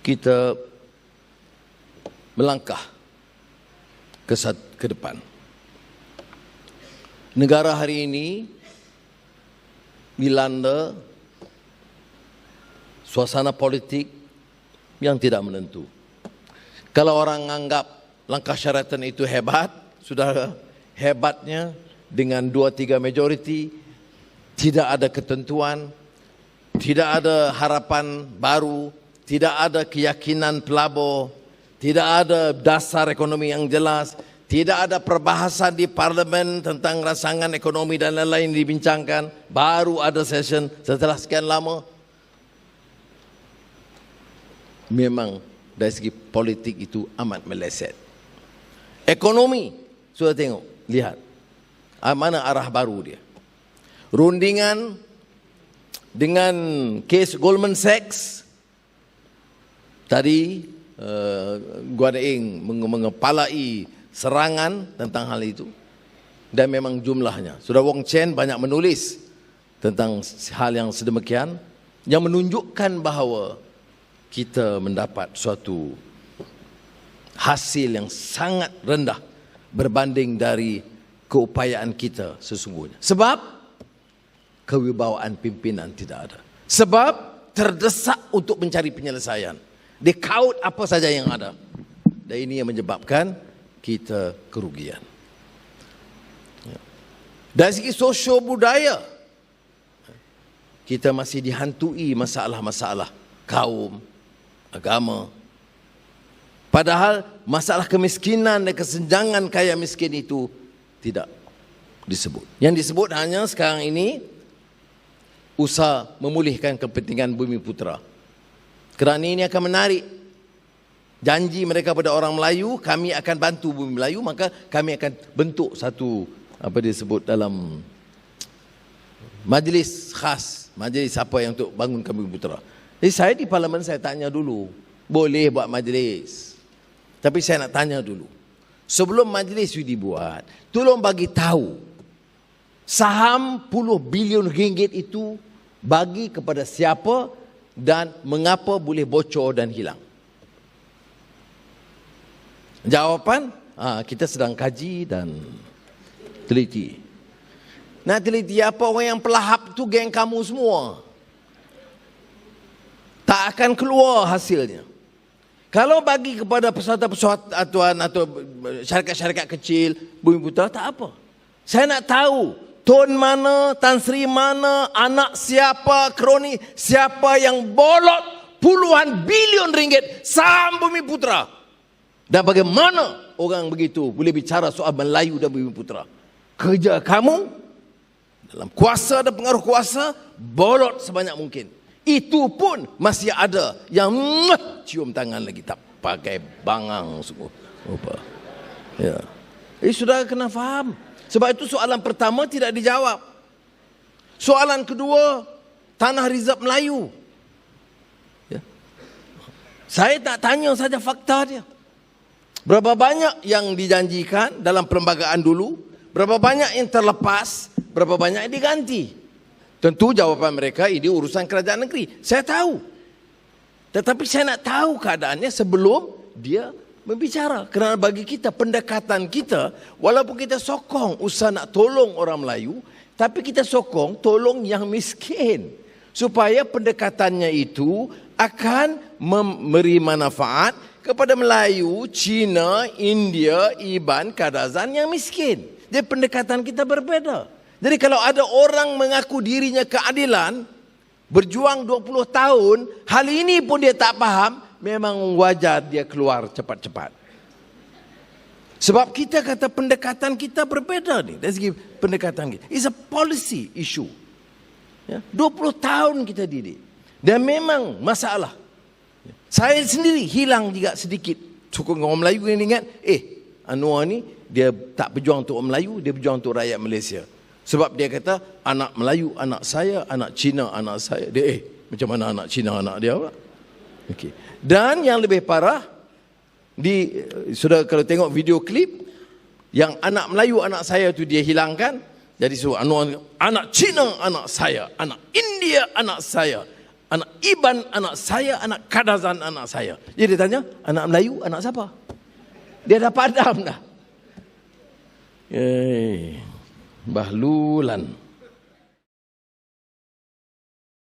kita melangkah ke depan. Negara hari ini dilanda suasana politik yang tidak menentu. Kalau orang menganggap langkah Sheraton itu hebat, sudah hebatnya dengan 2/3 majority, tidak ada ketentuan, tidak ada harapan baru, tidak ada keyakinan pelabur, tidak ada dasar ekonomi yang jelas, tidak ada perbahasan di parlimen tentang rancangan ekonomi dan lain-lain dibincangkan, baru ada session setelah sekian lama. Memang dari segi politik itu amat meleset. Ekonomi, sudah tengok, lihat mana arah baru dia. Rundingan dengan kes Goldman Sachs tadi, Guadaing mengepalai serangan tentang hal itu, dan memang jumlahnya sudah Wong Chen banyak menulis tentang hal yang sedemikian yang menunjukkan bahawa kita mendapat suatu hasil yang sangat rendah berbanding dari keupayaan kita sesungguhnya. Sebab kewibawaan pimpinan tidak ada. Sebab terdesak untuk mencari penyelesaian. Dikaut apa saja yang ada. Dan ini yang menyebabkan kita kerugian. Dari segi sosio budaya, kita masih dihantui masalah-masalah kaum, agama. Padahal masalah kemiskinan dan kesenjangan kaya miskin itu tidak disebut. Yang disebut hanya sekarang ini usaha memulihkan kepentingan Bumi Putra. Kerana ini akan menarik janji mereka pada orang Melayu, kami akan bantu Bumi Melayu, maka kami akan bentuk satu apa disebut dalam majlis khas, majlis apa yang untuk bangunkan Bumi Putra. Jadi saya di parlimen saya tanya dulu, boleh buat majlis. Tapi saya nak tanya dulu, sebelum majlis itu dibuat, tolong bagi tahu saham puluh bilion ringgit itu bagi kepada siapa dan mengapa boleh bocor dan hilang. Jawapan, kita sedang kaji dan teliti. Nak teliti apa? Orang yang pelahap tu geng kamu semua. Tak akan keluar hasilnya. Kalau bagi kepada persatuan atau syarikat-syarikat kecil, Bumi Putra, tak apa. Saya nak tahu Tun mana, Tan Sri mana, anak siapa, kroni siapa yang bolot puluhan bilion ringgit saham Bumi Putra. Dan bagaimana orang begitu boleh bicara soal Melayu dan Bumi Putra. Kerja kamu dalam kuasa dan pengaruh kuasa, bolot sebanyak mungkin. Itu pun masih ada yang cium tangan lagi, tak pakai bangang semua. Ya. Saudara kena faham. Sebab itu soalan pertama tidak dijawab. Soalan kedua, tanah rizab Melayu. Ya. Saya tak tanya saja fakta dia. Berapa banyak yang dijanjikan dalam perlembagaan dulu, berapa banyak yang terlepas, berapa banyak yang diganti. Tentu jawapan mereka ini urusan kerajaan negeri. Saya tahu. Tetapi saya nak tahu keadaannya sebelum dia membicara. Kerana bagi kita, pendekatan kita, walaupun kita sokong usaha nak tolong orang Melayu, tapi kita sokong tolong yang miskin. Supaya pendekatannya itu akan memberi manfaat kepada Melayu, Cina, India, Iban, Kadazan yang miskin. Jadi pendekatan kita berbeza. Jadi kalau ada orang mengaku dirinya keadilan, berjuang 20 tahun, hal ini pun dia tak faham, memang wajar dia keluar cepat-cepat. Sebab kita kata pendekatan kita berbeza ni. Dari segi pendekatan kita. It's a policy issue. Ya, 20 tahun kita didik. Dan memang masalah. Saya sendiri hilang juga sedikit. Sokong orang Melayu yang ingat, Anwar ni dia tak berjuang untuk orang Melayu, dia berjuang untuk rakyat Malaysia. Sebab dia kata, anak Melayu, anak saya, anak Cina, anak saya. Dia, macam mana anak Cina, anak dia? Okay. Dan yang lebih parah, sudah kalau tengok video klip, yang anak Melayu, anak saya tu dia hilangkan. Jadi suruh Anwar, anak Cina, anak saya. Anak India, anak saya. anak Iban anak saya, anak Kadazan anak saya. Jadi dia tanya, anak Melayu anak siapa? Dia dah padam dah. Bahlulan.